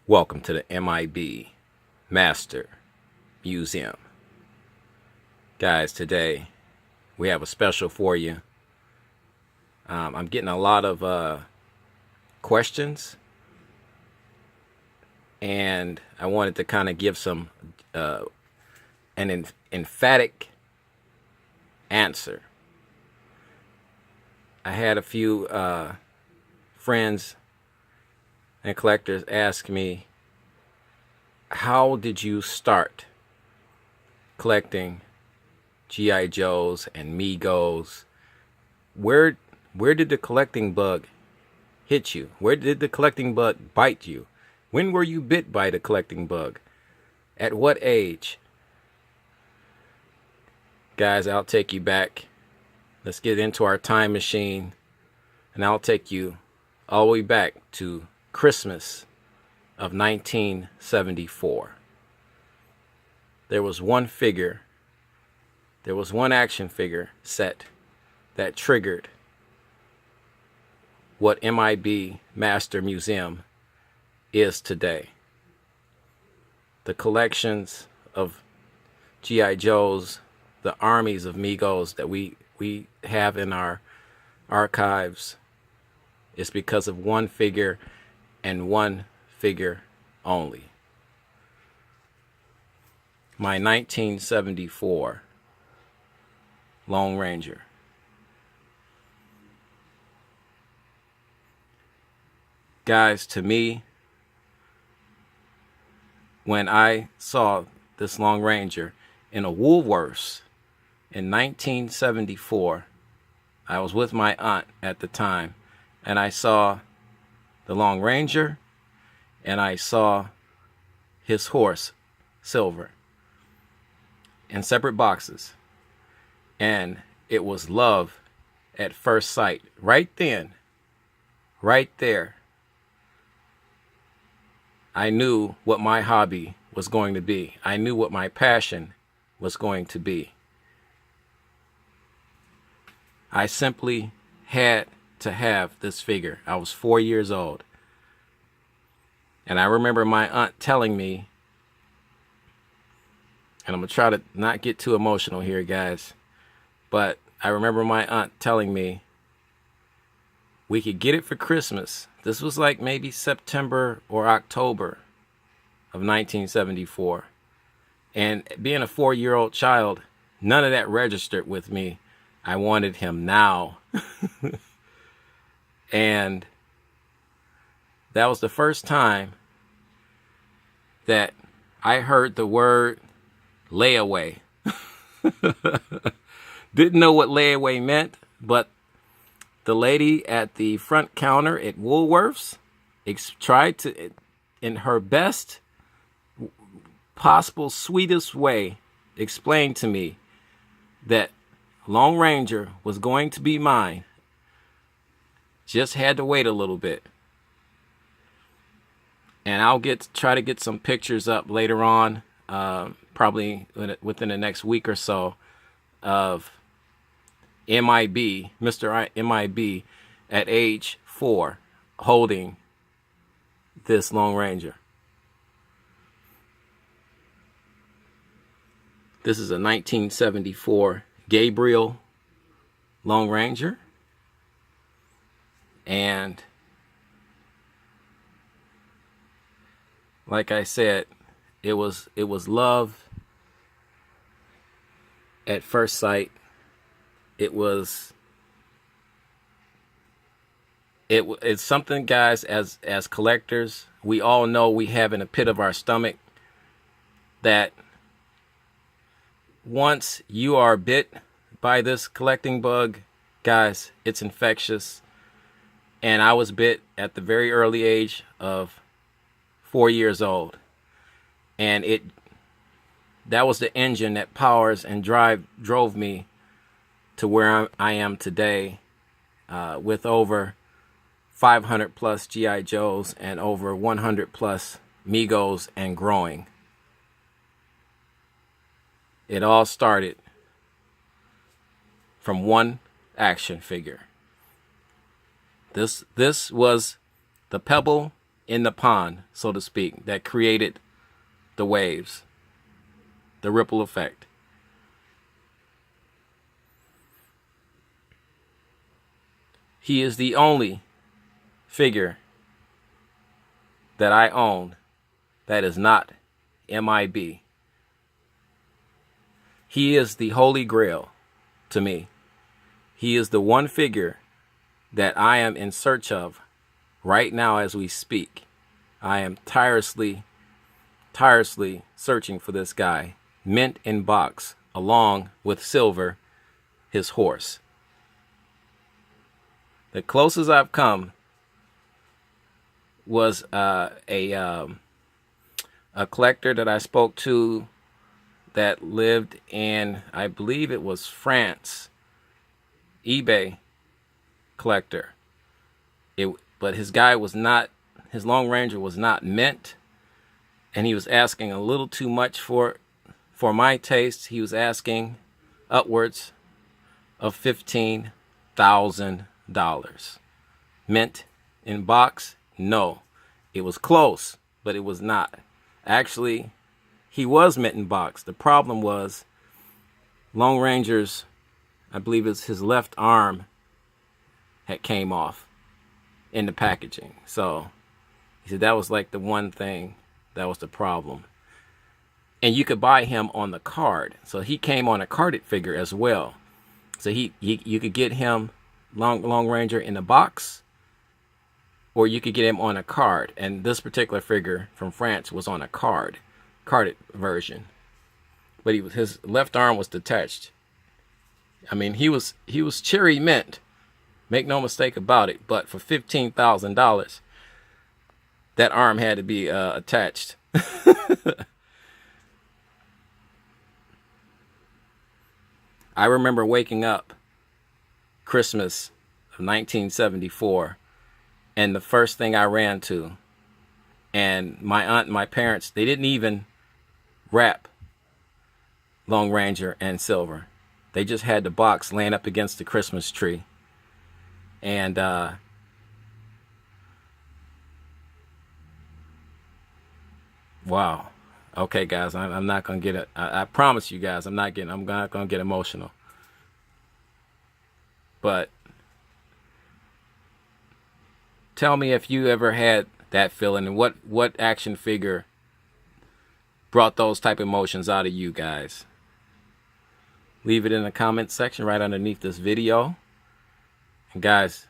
Welcome to the M.I.B. Master Museum. Guys, today we have a special for you. I'm getting a lot of questions, and I wanted to kind of give some an emphatic answer. I had a few friends and collectors ask me, how did you start collecting G.I. Joes and Migos? Where did the collecting bug hit you? Where did the collecting bug bite you? When were you bit by the collecting bug? At what age? Guys, I'll take you back. Let's get into our time machine, and I'll take you all the way back to Christmas of 1974. There was one action figure set that triggered what M.I.B. Master Museum is today. The collections of G.I. Joes, the armies of Migos that we have in our archives is because of one figure and one figure only. My 1974 Lone Ranger. Guys, to me, when I saw this Lone Ranger in a WOOLWORTHS in 1974, I was with my aunt at the time, and I saw the Lone Ranger, and I saw his horse, Silver, in separate boxes. And it was love at first sight. Right then, right there, I knew what my hobby was going to be. I knew what my passion was going to be. I simply had to have this figure. I was 4 years old. And I remember my aunt telling me, and I'm going to try to not get too emotional here, guys, but I remember my aunt telling me we could get it for Christmas. This was like maybe September or October of 1974. And being a 4-year-old child, none of that registered with me. I wanted him now. And that was the first time that I heard the word layaway. Didn't know what layaway meant, but the lady at the front counter at WOOLWORTHS tried to, in her best possible, sweetest way, explain to me that Lone Ranger was going to be mine. Just had to wait a little bit. And I'll try to get some pictures up later on, probably within the next week or so, of M.I.B., Mr. M.I.B. at age 4, holding this Lone Ranger. This is a 1974 Gabriel Lone Ranger. And like I said, it was love at first sight. It's something, guys, as collectors, we all know we have in a pit of our stomach that once you are bit by this collecting bug, guys, it's infectious. And I was bit at the very early age of 4 years old. And that was the engine that powers and drove me to where I am today, with over 500 plus G.I. Joes and over 100 plus Migos and growing. It all started from one action figure. This was the pebble in the pond, so to speak, that created the waves, the ripple effect. He is the only figure that I own that is not M.I.B. He is the Holy Grail to me. He is the one figure that I am in search of right now as we speak. I am tirelessly searching for this guy, mint in box, along with Silver, his horse. The closest I've come was a collector that I spoke to that lived in, I believe it was France, eBay collector. But his guy was not, his Long Ranger was not mint, and he was asking a little too much for my taste. He was asking upwards of $15,000. Mint in box? No. It was close, but it was not. Actually, he was mint in box. The problem was Long Ranger's, I believe it's his left arm had came off in the packaging. So he said that was like the one thing that was the problem. And you could buy him on the card. So he came on a carded figure as well. So you could get him Long Ranger in a box, or you could get him on a card. And this particular figure from France was on a carded version. But his left arm was detached. I mean, he was cherry mint. Make no mistake about it. But for $15,000, that arm had to be attached. I remember waking up Christmas of 1974, and the first thing I ran to, and my aunt and my parents, they didn't even wrap Long Ranger and Silver. They just had the box laying up against the Christmas tree. And wow. Okay, guys, I'm not gonna get it. I promise you guys, I'm not gonna get emotional. But tell me if you ever had that feeling, and what action figure brought those type of emotions out of you guys. Leave it in the comment section right underneath this video. And guys,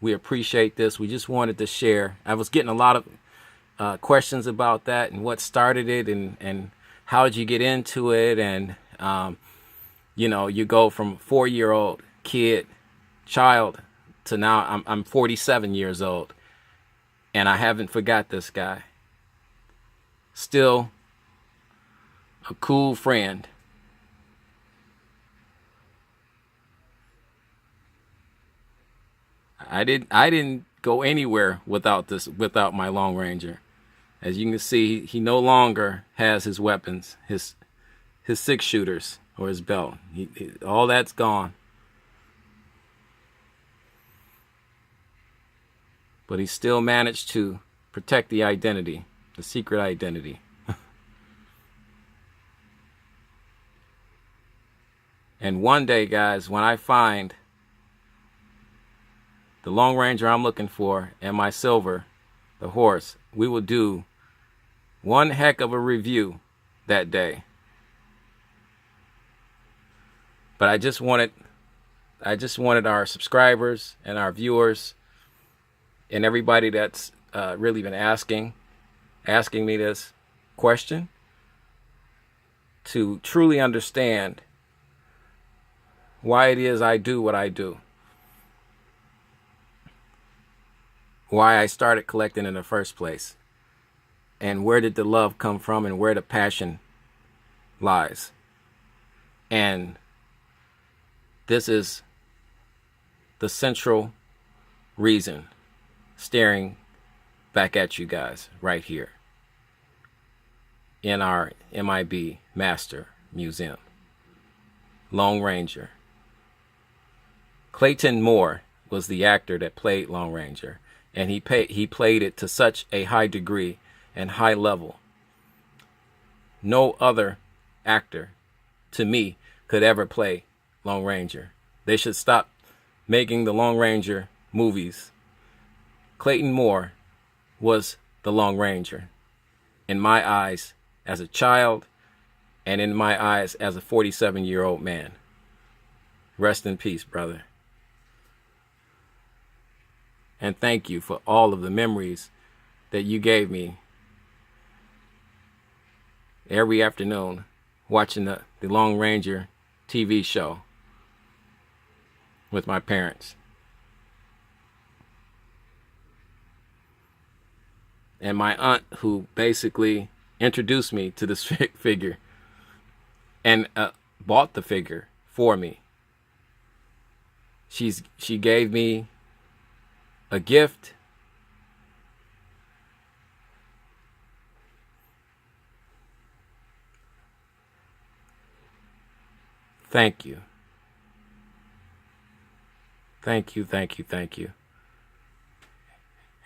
we appreciate this. We just wanted to share. I was getting a lot of questions about that and what started it, and how did you get into it, and you know, you go from 4-year-old child to now I'm 47 years old, and I haven't forgot this guy. Still a cool friend. I didn't go anywhere without my Long Ranger. As you can see, he no longer has his weapons, his 6-shooters or his belt. All that's gone. But he still managed to protect the identity, the secret identity. And one day, guys, when I find the Long Ranger I'm looking for and my Silver, the horse, we will do one heck of a review that day. But I just wanted our subscribers and our viewers and everybody that's really been asking me this question to truly understand why it is I do what I do. Why I started collecting in the first place. And where did the love come from, and where the passion lies. And this is the central reason staring back at you guys right here in our M.I.B. Master Museum. Long Ranger. Clayton Moore was the actor that played Long Ranger. and he played it to such a high degree and high level. No other actor, to me, could ever play Lone Ranger. They should stop making the Lone Ranger movies. Clayton Moore was the Lone Ranger in my eyes as a child and in my eyes as a 47-year-old man. Rest in peace, brother. And thank you for all of the memories that you gave me every afternoon watching the Lone Ranger TV show with my parents. And my aunt, who basically introduced me to this figure and bought the figure for me. She gave me a gift. Thank you. Thank you, thank you, thank you.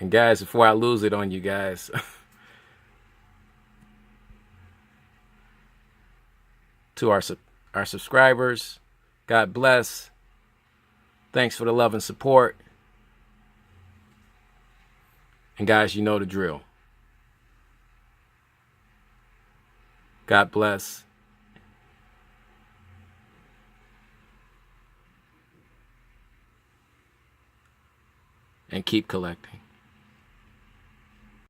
And guys, before I lose it on you guys, to our subscribers, God bless. Thanks for the love and support. And guys, you know the drill. God bless. And keep collecting.